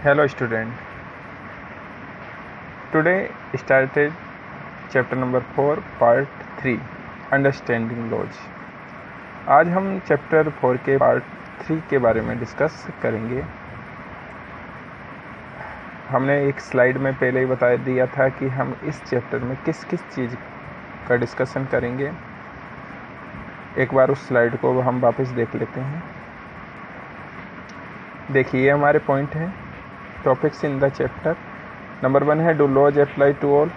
Hello student. Today started chapter number 4 part 3 Understanding Laws. आज हम chapter 4 के part 3 के बारे में डिस्कस करेंगे। हमने एक स्लाइड में पहले ही बता दिया था कि हम इस चैप्टर में किस किस चीज़ का डिस्कशन करेंगे। एक बार उस स्लाइड को हम वापस देख लेते हैं। देखिए, ये हमारे पॉइंट हैं, topics in the chapter. Number 1 है do laws apply to all.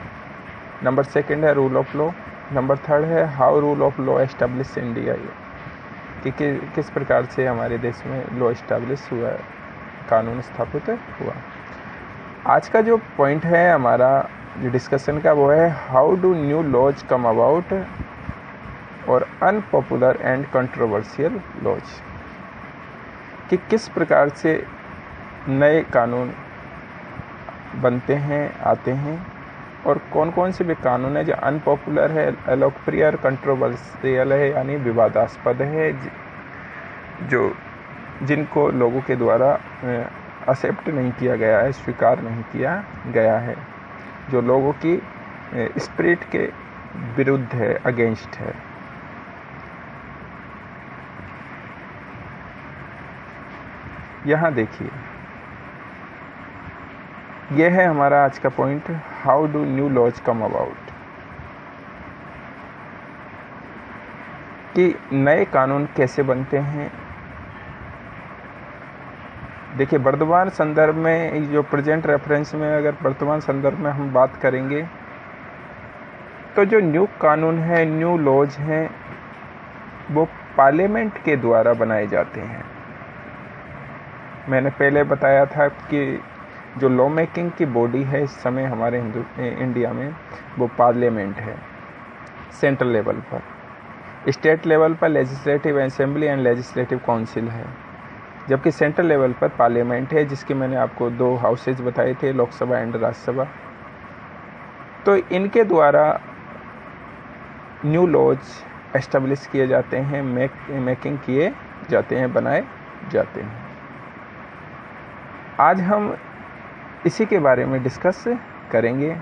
Number 2 है रूल ऑफ लॉ। नंबर 3 है how rule of law establish India, कि किस प्रकार से हमारे देश में लॉ एस्टेब्लिश हुआ, कानून स्थापित हुआ। आज का जो पॉइंट है हमारा जो डिस्कशन का वो है how do new laws come about और अनपॉपुलर एंड कंट्रोवर्शियल लॉज, कि किस प्रकार से नए कानून बनते हैं, आते हैं, और कौन कौन से भी कानून है जो अनपॉपुलर है, अलोकप्रिय और कंट्रोवर्शियल है, यानी विवादास्पद है, जो जिनको लोगों के द्वारा एक्सेप्ट नहीं किया गया है, स्वीकार नहीं किया गया है, जो लोगों की स्पिरिट के विरुद्ध है, अगेंस्ट है। यहाँ देखिए, यह है हमारा आज का point, how do new laws come about, कि नए कानून कैसे बनते हैं। देखिए, वर्तमान संदर्भ में, जो प्रेजेंट रेफरेंस में अगर वर्तमान संदर्भ में हम बात करेंगे तो जो न्यू कानून है, न्यू लॉज हैं, वो पार्लियामेंट के द्वारा बनाए जाते हैं। मैंने पहले बताया था कि जो लॉ मेकिंग की बॉडी है इस समय हमारे इंडिया में, वो पार्लियामेंट है सेंट्रल लेवल पर। स्टेट लेवल पर legislative assembly and legislative council है, जबकि सेंट्रल लेवल पर पार्लियामेंट है, जिसके मैंने आपको 2 हाउसेज बताए थे, लोकसभा एंड राज्यसभा। तो इनके द्वारा न्यू लॉज एस्टेब्लिश किए जाते हैं, मेकिंग किए जाते हैं, बनाए जाते हैं। आज हम इसी के बारे में डिस्कस करेंगे।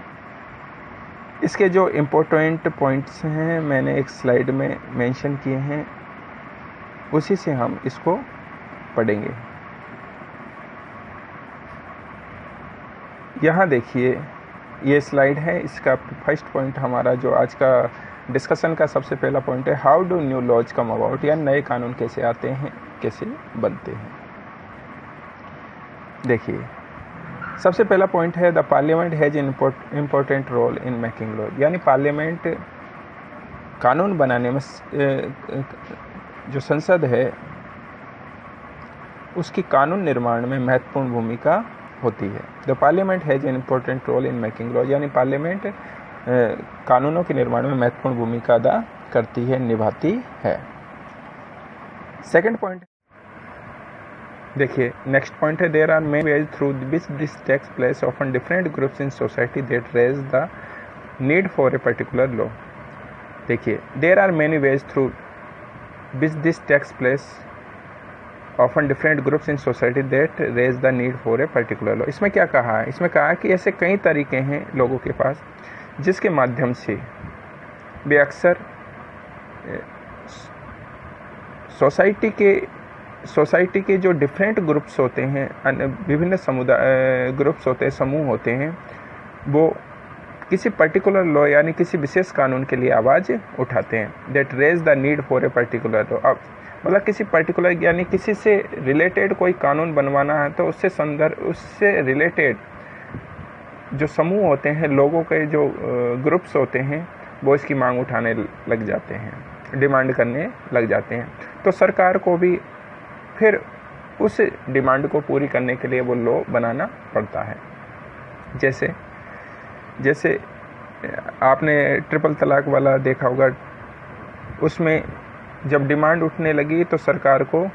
इसके जो इम्पोर्टेंट पॉइंट्स हैं मैंने एक स्लाइड में मेंशन किए हैं, उसी से हम इसको पढ़ेंगे। यहाँ देखिए, ये स्लाइड है, इसका फर्स्ट पॉइंट हमारा जो आज का डिस्कशन का सबसे पहला पॉइंट है how do new laws come about, या नए कानून कैसे आते हैं, कैसे बनते हैं। देखिए, सबसे पहला पॉइंट है the parliament has important role in making law, यानी पार्लियामेंट कानून बनाने में, जो संसद है उसकी कानून निर्माण में महत्वपूर्ण भूमिका होती है। The parliament has an important role in making law, यानी पार्लियामेंट कानूनों के निर्माण में महत्वपूर्ण भूमिका अदा करती है, निभाती है। सेकंड पॉइंट देखिए, नेक्स्ट पॉइंट है there are many ways through which this takes place, often different groups in society that raise the need for a particular law. देखिए, there are many ways through which this takes place, often different groups in society that raise the need for a particular law. इसमें क्या कहा है? इसमें कहा कि ऐसे कई तरीके हैं लोगों के पास जिसके माध्यम से वे अक्सर सोसाइटी के जो डिफरेंट ग्रुप्स होते हैं, विभिन्न समुदाय ग्रुप्स होते हैं, समूह होते हैं, वो किसी पर्टिकुलर लॉ यानी किसी विशेष कानून के लिए आवाज़ उठाते हैं। That raise the need for a particular law, अब मतलब किसी पर्टिकुलर यानी किसी से रिलेटेड कोई कानून बनवाना है तो उससे रिलेटेड जो समूह होते हैं, लोगों के जो ग्रुप्स होते हैं, वो इसकी मांग उठाने लग जाते हैं, डिमांड करने लग जाते हैं। तो सरकार को भी फिर उस डिमांड को पूरी करने के लिए वो लॉ बनाना पड़ता है। जैसे आपने ट्रिपल तलाक वाला देखा होगा, उसमें जब डिमांड उठने लगी तो सरकार को,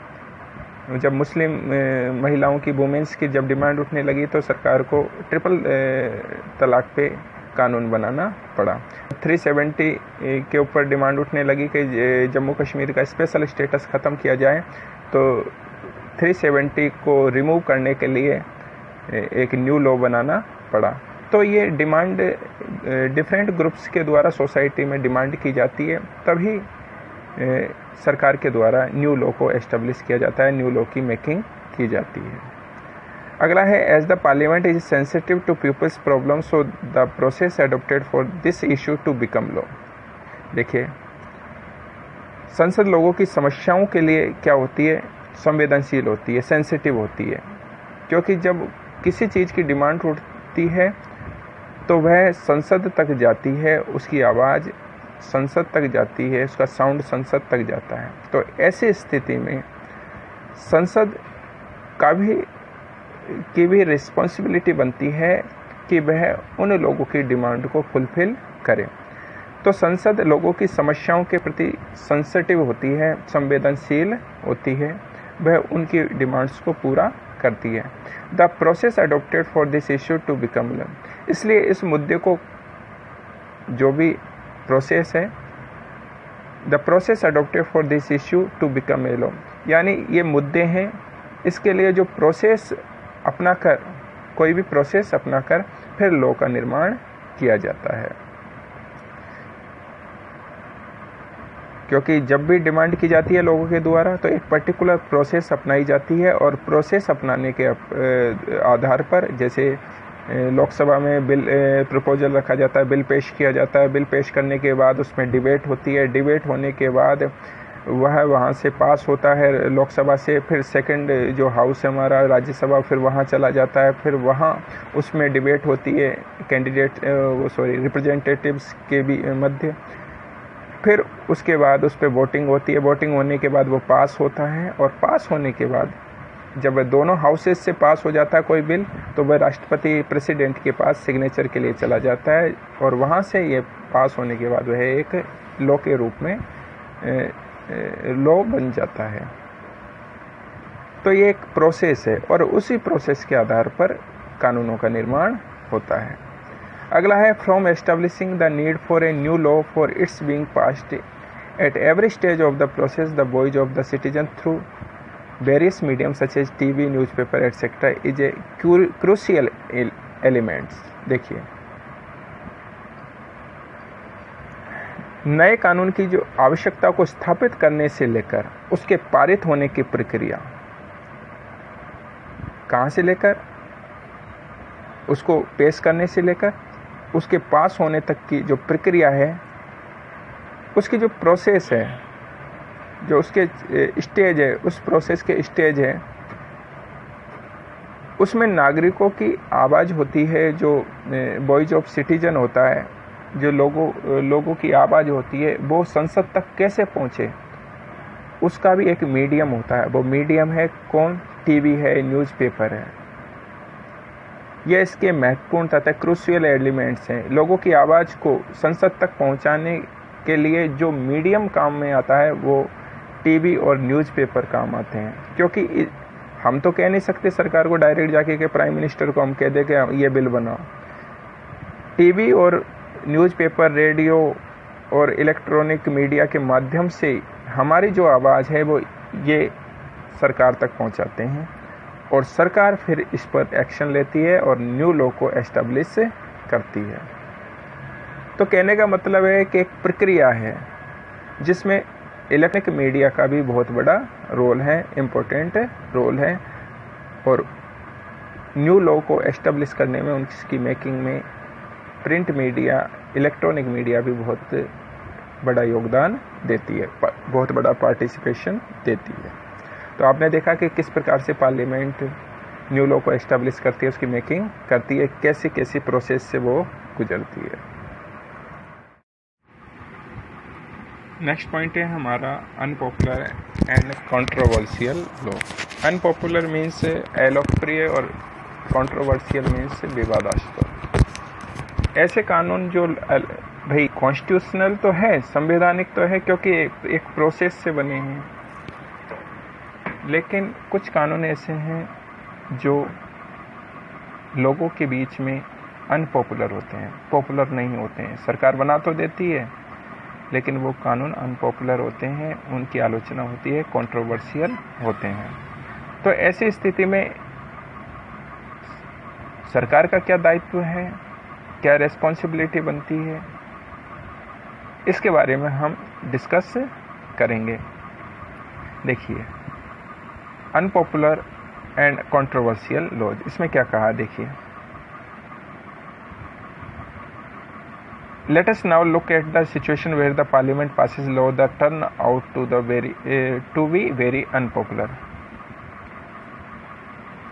जब मुस्लिम महिलाओं की, वुमेन्स की जब डिमांड उठने लगी तो सरकार को ट्रिपल तलाक पे कानून बनाना पड़ा। 370 के ऊपर डिमांड उठने लगी कि जम्मू कश्मीर का स्पेशल स्टेटस ख़त्म किया जाए, तो 370 को रिमूव करने के लिए एक न्यू लॉ बनाना पड़ा। तो ये डिमांड डिफरेंट ग्रुप्स के द्वारा सोसाइटी में डिमांड की जाती है, तभी सरकार के द्वारा न्यू लॉ को एस्टेब्लिश किया जाता है, न्यू लॉ की मेकिंग की जाती है। अगला है as the parliament is sensitive to people's problem so the process adopted for this issue to become law. देखिए, संसद लोगों की समस्याओं के लिए क्या होती है, संवेदनशील होती है, सेंसिटिव होती है, क्योंकि जब किसी चीज़ की डिमांड उठती है तो वह संसद तक जाती है, उसकी आवाज़ संसद तक जाती है, उसका साउंड संसद तक जाता है। तो ऐसी स्थिति में संसद की भी रिस्पॉन्सिबिलिटी बनती है कि वह उन लोगों की डिमांड को फुलफिल करे। तो संसद लोगों की समस्याओं के प्रति सेंसिटिव होती है, संवेदनशील होती है, वह उनकी डिमांड्स को पूरा करती है। The process adopted for this issue to become law, इसलिए इस मुद्दे को जो भी प्रोसेस है, the process adopted for this issue to become a law, यानी ये मुद्दे हैं, इसके लिए जो प्रोसेस अपनाकर, कोई भी प्रोसेस अपनाकर फिर लॉ का निर्माण किया जाता है। क्योंकि जब भी डिमांड की जाती है लोगों के द्वारा तो एक पर्टिकुलर प्रोसेस अपनाई जाती है, और प्रोसेस अपनाने के आधार पर, जैसे लोकसभा में बिल प्रपोजल रखा जाता है, बिल पेश किया जाता है, बिल पेश करने के बाद उसमें डिबेट होती है, डिबेट होने के बाद वह वहाँ से पास होता है लोकसभा से, फिर सेकंड जो हाउस है हमारा राज्यसभा, फिर वहाँ चला जाता है, फिर वहाँ उसमें डिबेट होती है रिप्रेजेंटेटिव्स के भी मध्य, फिर उसके बाद उस पर वोटिंग होती है, वोटिंग होने के बाद वो पास होता है, और पास होने के बाद जब वह दोनों हाउसेज से पास हो जाता है कोई बिल, तो वह राष्ट्रपति प्रेसिडेंट के पास सिग्नेचर के लिए चला जाता है, और वहाँ से ये पास होने के बाद वह एक लॉ के रूप में लॉ बन जाता है। तो ये एक प्रोसेस है, और उसी प्रोसेस के आधार पर कानूनों का निर्माण होता है। अगला है from establishing the need for a new law for its being passed at every stage of the process the voice of the citizen through various medium such as TV, newspaper etcetera is a crucial elements. देखिए, नए कानून की जो आवश्यकता को स्थापित करने से लेकर उसके पारित होने की प्रक्रिया, कहाँ से लेकर उसको पेश करने से लेकर उसके पास होने तक की जो प्रक्रिया है, उसकी जो प्रोसेस है, जो उसके स्टेज है, उस प्रोसेस के स्टेज है, उसमें नागरिकों की आवाज़ होती है, जो वॉइस ऑफ सिटीजन होता है, जो लोगों की आवाज़ होती है, वो संसद तक कैसे पहुँचे, उसका भी एक मीडियम होता है। वो मीडियम है कौन? टीवी है, न्यूज़पेपर है। ये इसके महत्वपूर्ण तथा क्रूशियल एलिमेंट्स हैं। लोगों की आवाज़ को संसद तक पहुंचाने के लिए जो मीडियम काम में आता है वो टीवी और न्यूज़पेपर काम आते हैं। क्योंकि हम तो कह नहीं सकते सरकार को डायरेक्ट जाके कि प्राइम मिनिस्टर को हम कह दें कि ये बिल बनाओ। टीवी और न्यूज़पेपर, रेडियो और इलेक्ट्रॉनिक मीडिया के माध्यम से हमारी जो आवाज़ है वो ये सरकार तक पहुंचाते हैं, और सरकार फिर इस पर एक्शन लेती है और न्यू लॉ को एस्टेब्लिश करती है। तो कहने का मतलब है कि एक प्रक्रिया है जिसमें इलेक्ट्रॉनिक मीडिया का भी बहुत बड़ा रोल है, इम्पोर्टेंट रोल है, और न्यू लॉ को एस्टेब्लिश करने में, उनकी मेकिंग में प्रिंट मीडिया, इलेक्ट्रॉनिक मीडिया भी बहुत बड़ा योगदान देती है, बहुत बड़ा पार्टिसिपेशन देती है। तो आपने देखा कि किस प्रकार से पार्लियामेंट न्यू लॉ को एस्टेब्लिश करती है, उसकी मेकिंग करती है, कैसी कैसी प्रोसेस से वो गुजरती है। नेक्स्ट पॉइंट है हमारा unpopular and controversial law. Unpopular means अलोकप्रिय और कंट्रोवर्शियल मीन्स विवादास्पद। ऐसे कानून जो भाई कॉन्स्टिट्यूशनल तो है, संवैधानिक तो है क्योंकि एक प्रोसेस से बने हैं, लेकिन कुछ कानून ऐसे हैं जो लोगों के बीच में अनपॉपुलर होते हैं, पॉपुलर नहीं होते हैं। सरकार बना तो देती है लेकिन वो कानून अनपॉपुलर होते हैं, उनकी आलोचना होती है, कंट्रोवर्शियल होते हैं। तो ऐसी स्थिति में सरकार का क्या दायित्व है, क्या रेस्पॉन्सिबिलिटी बनती है, इसके बारे में हम डिस्कस करेंगे। देखिए, अनपॉपुलर एंड कंट्रोवर्शियल लॉज, इसमें क्या कहा देखिए। Let us now look at the situation where the parliament passes law that turn out to be very unpopular.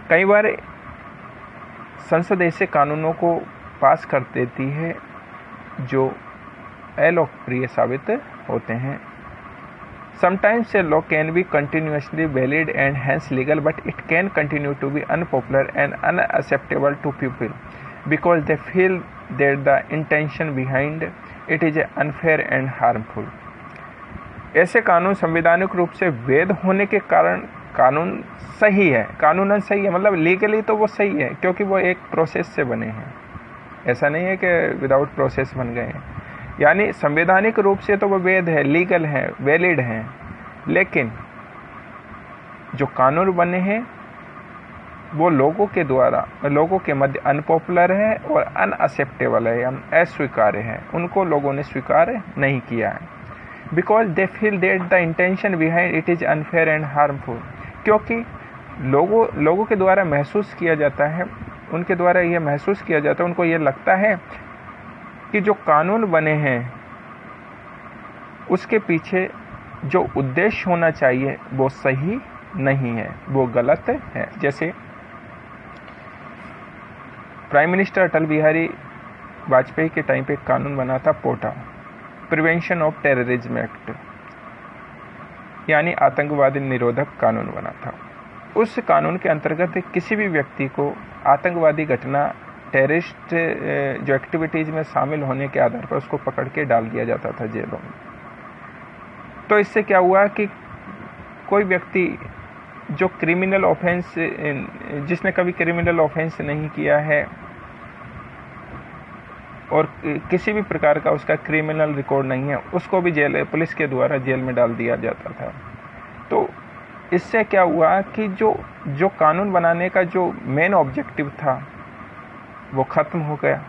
कई बार संसद ऐसे कानूनों को पास कर देती है जो अलोकप्रिय साबित होते हैं। Sometimes a law can be continuously valid and hence legal, but it can continue to be unpopular and unacceptable to people because they feel that the intention behind it is unfair and harmful. ऐसे कानून संवैधानिक रूप से वैध होने के कारण कानून सही है, कानूनन सही है, मतलब लीगली तो वो सही है क्योंकि वो एक प्रोसेस से बने हैं। ऐसा नहीं है कि विदाउट प्रोसेस बन गए हैं, यानी संवैधानिक रूप से तो वो वैध है, लीगल है, वैलिड हैं, लेकिन जो कानून बने हैं वो लोगों के द्वारा, लोगों के मध्य अनपॉपुलर है और अनअक्सेप्टेबल है, अस्वीकार्य है, उनको लोगों ने स्वीकार नहीं किया है। Because they feel that the intention behind it is unfair and harmful, क्योंकि लोगों के द्वारा महसूस किया जाता है, उनके द्वारा ये महसूस किया जाता है, उनको ये लगता है कि जो कानून बने हैं उसके पीछे जो उद्देश्य होना चाहिए वो सही नहीं है, वो गलत है। जैसे प्राइम मिनिस्टर अटल बिहारी वाजपेयी के टाइम पे एक कानून बना था, पोटा, प्रिवेंशन ऑफ टेररिज्म एक्ट, यानी आतंकवादी निरोधक कानून बना था। उस कानून के अंतर्गत किसी भी व्यक्ति को आतंकवादी घटना, टेररिस्ट जो एक्टिविटीज़ में शामिल होने के आधार पर उसको पकड़ के डाल दिया जाता था जेलों में। तो इससे क्या हुआ कि कोई व्यक्ति जो क्रिमिनल ऑफेंस, जिसने कभी क्रिमिनल ऑफेंस नहीं किया है और किसी भी प्रकार का उसका क्रिमिनल रिकॉर्ड नहीं है, उसको भी पुलिस के द्वारा जेल में डाल दिया जाता था। तो इससे क्या हुआ कि जो कानून बनाने का जो मेन ऑब्जेक्टिव था वो ख़त्म हो गया,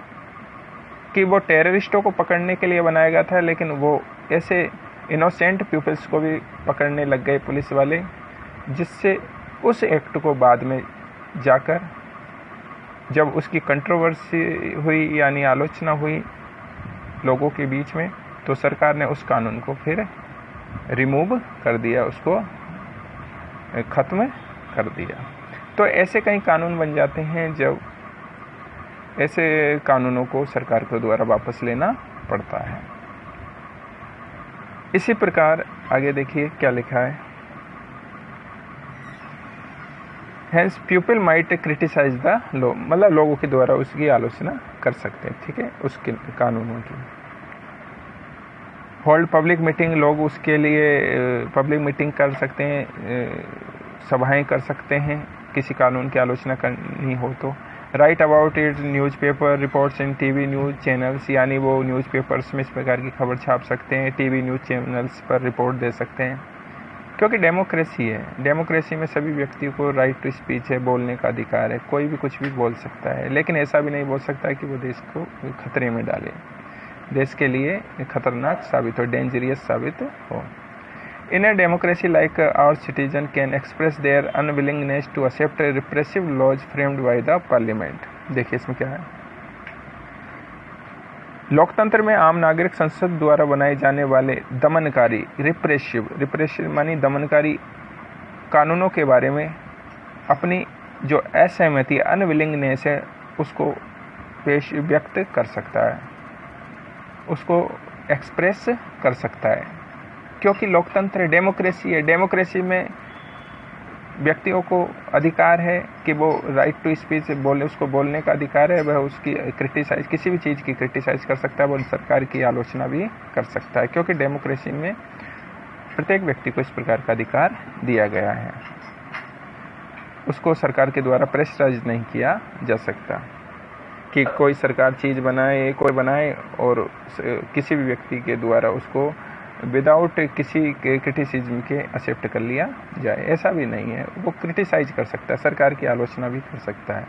कि वो टेररिस्टों को पकड़ने के लिए बनाया गया था, लेकिन वो ऐसे इनोसेंट पीपल्स को भी पकड़ने लग गए पुलिस वाले, जिससे उस एक्ट को बाद में जाकर जब उसकी कंट्रोवर्सी हुई, यानी आलोचना हुई लोगों के बीच में, तो सरकार ने उस कानून को फिर रिमूव कर दिया, उसको ख़त्म कर दिया। तो ऐसे कई कानून बन जाते हैं जब ऐसे कानूनों को सरकार के द्वारा वापस लेना पड़ता है। इसी प्रकार आगे देखिए क्या लिखा है। Hence people might criticize the law, मतलब लोगों के द्वारा उसकी आलोचना कर सकते हैं, ठीक है, उसके कानूनों की। होल्ड पब्लिक मीटिंग, लोग उसके लिए पब्लिक मीटिंग कर सकते हैं, सभाएं कर सकते हैं किसी कानून की आलोचना करनी हो तो। Right about it newspaper reports in TV news channels, यानी वो न्यूज़पेपर्स में इस प्रकार की खबर छाप सकते हैं, टीवी न्यूज़ चैनल्स पर रिपोर्ट दे सकते हैं, क्योंकि डेमोक्रेसी है। डेमोक्रेसी में सभी व्यक्ति को राइट टू स्पीच है, बोलने का अधिकार है, कोई भी कुछ भी बोल सकता है, लेकिन ऐसा भी नहीं बोल सकता कि वो देश को खतरे में डाले, देश के लिए खतरनाक साबित हो, डेंजरियस साबित हो। In a democracy like our citizen can express their unwillingness to accept repressive laws framed by the parliament. देखिए इसमें क्या है। लोकतंत्र में आम नागरिक संसद द्वारा बनाए जाने वाले दमनकारी, रिप्रेसिव मानी दमनकारी कानूनों के बारे में अपनी जो असहमति, अनविलिंगनेस है, उसको व्यक्त कर सकता है, उसको एक्सप्रेस कर सकता है, क्योंकि लोकतंत्र डेमोक्रेसी है। डेमोक्रेसी में व्यक्तियों को अधिकार है कि वो राइट टू स्पीच बोले, उसको बोलने का अधिकार है, वह उसकी क्रिटिसाइज, किसी भी चीज़ की क्रिटिसाइज कर सकता है, वो सरकार की आलोचना भी कर सकता है, क्योंकि डेमोक्रेसी में प्रत्येक व्यक्ति को इस प्रकार का अधिकार दिया गया है। उसको सरकार के द्वारा प्रेशराइज नहीं किया जा सकता कि कोई सरकार चीज़ बनाए, कोई बनाए और किसी भी व्यक्ति के द्वारा उसको विदाउट किसी क्रिटिसिज्म के एक्सेप्ट कर लिया जाए, ऐसा भी नहीं है। वो क्रिटिसाइज कर सकता है, सरकार की आलोचना भी कर सकता है।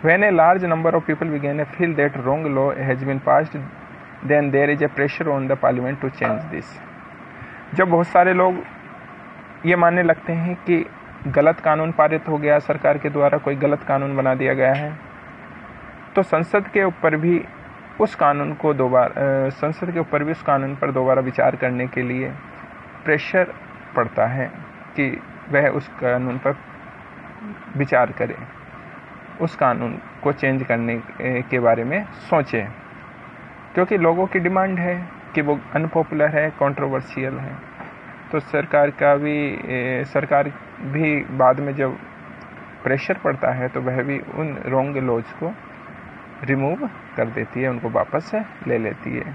When a large number of people begin to feel that wrong law has been passed, then there is a pressure on the parliament to change this. जब बहुत सारे लोग ये मानने लगते हैं कि गलत कानून पारित हो गया, सरकार के द्वारा कोई गलत कानून बना दिया गया है, तो संसद के ऊपर भी उस कानून पर दोबारा विचार करने के लिए प्रेशर पड़ता है कि वह उस कानून पर विचार करे, उस कानून को चेंज करने के बारे में सोचे, क्योंकि लोगों की डिमांड है कि वो अनपॉपुलर है, कंट्रोवर्शियल है। तो सरकार भी बाद में जब प्रेशर पड़ता है तो वह भी उन रॉन्ग लॉज को रिमूव कर देती है, उनको वापस ले लेती है।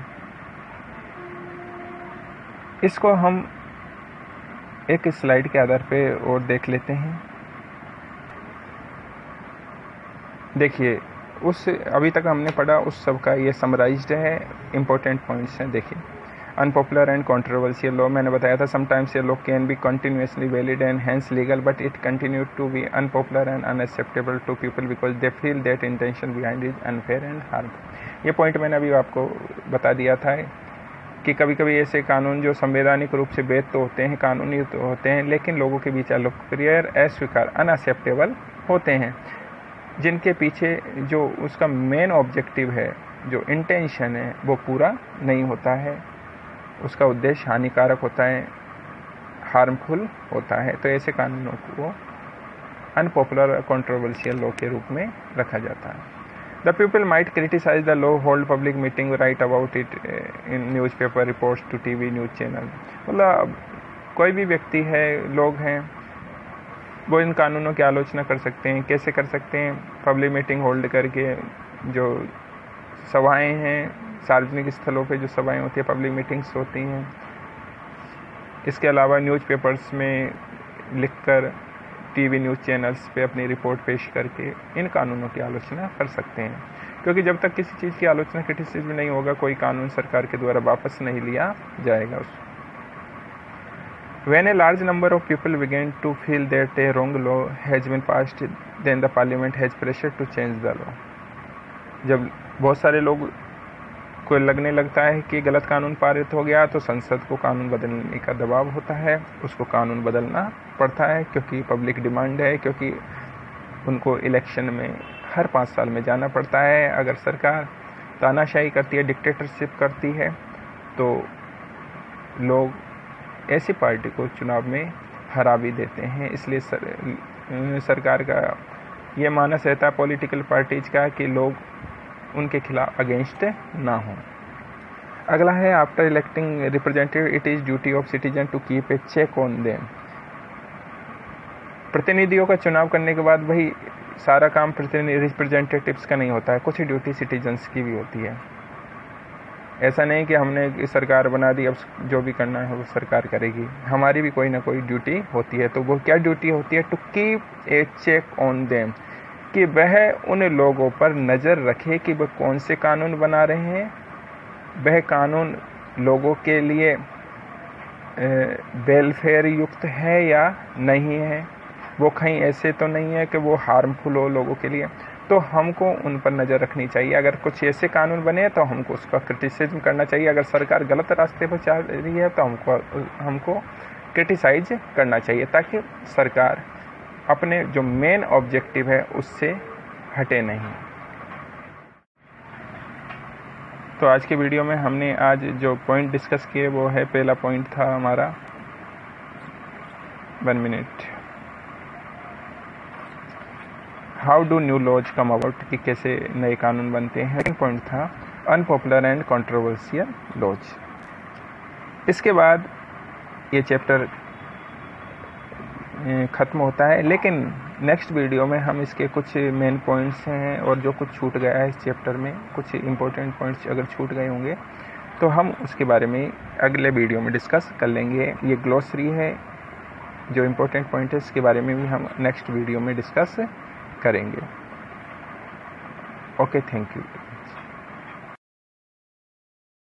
इसको हम एक स्लाइड के आधार पे और देख लेते हैं। देखिए, अभी तक हमने पढ़ा उस सब का ये समराइज्ड है, इम्पोर्टेंट पॉइंट्स हैं। देखिए, अनपॉपुलर एंड कंट्रोवर्शियल लॉ, मैंने बताया था समटाइम्स ये law can be continuously valid and hence legal, but it continue to be unpopular and unacceptable to people because they feel that intention behind is unfair and harmful. ये point मैंने अभी आपको बता दिया था कि कभी कभी ऐसे कानून जो संवैधानिक रूप से वैध तो होते हैं, कानूनी तो होते हैं, लेकिन लोगों के बीच अलोकप्रिय, अस्वीकार, अनएक्सेप्टेबल होते हैं, जिनके पीछे जो उसका मेन ऑब्जेक्टिव है, जो इंटेंशन है, वो पूरा नहीं होता है, उसका उद्देश्य हानिकारक होता है, हार्मफुल होता है। तो ऐसे कानूनों को अनपॉपुलर और कंट्रोवर्शियल लॉ के रूप में रखा जाता है। The people might criticise the law, hold public meeting, write about it in newspaper, reports to TV news channel. मतलब कोई भी व्यक्ति है, लोग हैं, वो इन कानूनों की आलोचना कर सकते हैं। कैसे कर सकते हैं? पब्लिक मीटिंग होल्ड करके, जो सभाएं हैं, सार्वजनिक स्थलों पे जो सभाएं होती है, पब्लिक मीटिंग्स होती हैं। इसके अलावा न्यूज़पेपर्स में लिखकर, टीवी न्यूज़ चैनल्स पे अपनी रिपोर्ट पेश करके इन कानूनों की आलोचना कर सकते हैं, क्योंकि जब तक किसी चीज़ की आलोचना, क्रिटिसिज्म नहीं होगा, कोई कानून सरकार के द्वारा वापस नहीं लिया जाएगा। When a large number of people begin to feel that a wrong law has been passed, then the parliament has pressure to change the law. जब बहुत सारे लोग को लगने लगता है कि गलत कानून पारित हो गया, तो संसद को कानून बदलने का दबाव होता है, उसको कानून बदलना पड़ता है, क्योंकि पब्लिक डिमांड है, क्योंकि उनको इलेक्शन में हर 5 साल में जाना पड़ता है। अगर सरकार तानाशाही करती है, डिक्टेटरशिप करती है, तो लोग ऐसी पार्टी को चुनाव में हरा भी देते हैं। इसलिए सरकार का ये मानस रहता है, पॉलिटिकल पार्टीज का, कि लोग उनके खिलाफ अगेंस्ट ना हो। अगला है, after electing representative it is duty of citizen to keep a check on them. प्रतिनिधियों का चुनाव करने के बाद वही सारा काम रिप्रेजेंटेटिव्स का नहीं होता है, कुछ ड्यूटी सिटीजन्स की भी होती है। ऐसा नहीं कि हमने सरकार बना दी, अब जो भी करना है वो सरकार करेगी, हमारी भी कोई ना कोई ड्यूटी होती है। तो वो क्या ड्यूटी होती है? To keep a check on them, कि वह उन लोगों पर नज़र रखे कि वह कौन से कानून बना रहे हैं, वह कानून लोगों के लिए वेलफेयर युक्त है या नहीं है, वो कहीं ऐसे तो नहीं है कि वो हार्मफुल हो लोगों के लिए। तो हमको उन पर नज़र रखनी चाहिए। अगर कुछ ऐसे कानून बने तो हमको उसका क्रिटिसिज्म करना चाहिए। अगर सरकार गलत रास्ते पर चल रही है तो हमको क्रिटिसाइज करना चाहिए, ताकि सरकार अपने जो मेन ऑब्जेक्टिव है उससे हटे नहीं। तो आज के वीडियो में हमने आज जो पॉइंट डिस्कस किए वो है, पहला पॉइंट था हमारा 1 minute, how do new laws come about, कि कैसे नए कानून बनते हैं। सेकंड पॉइंट था अनपॉपुलर एंड कंट्रोवर्शियल लॉज। इसके बाद ये चैप्टर ख़त्म होता है, लेकिन नेक्स्ट वीडियो में हम इसके कुछ मेन पॉइंट्स हैं और जो कुछ छूट गया है इस चैप्टर में, कुछ इंपॉर्टेंट पॉइंट्स अगर छूट गए होंगे तो हम उसके बारे में अगले वीडियो में डिस्कस कर लेंगे। ये ग्लोसरी है, जो इंपॉर्टेंट पॉइंट है इसके बारे में भी हम नेक्स्ट वीडियो में डिस्कस करेंगे। Okay, thank you.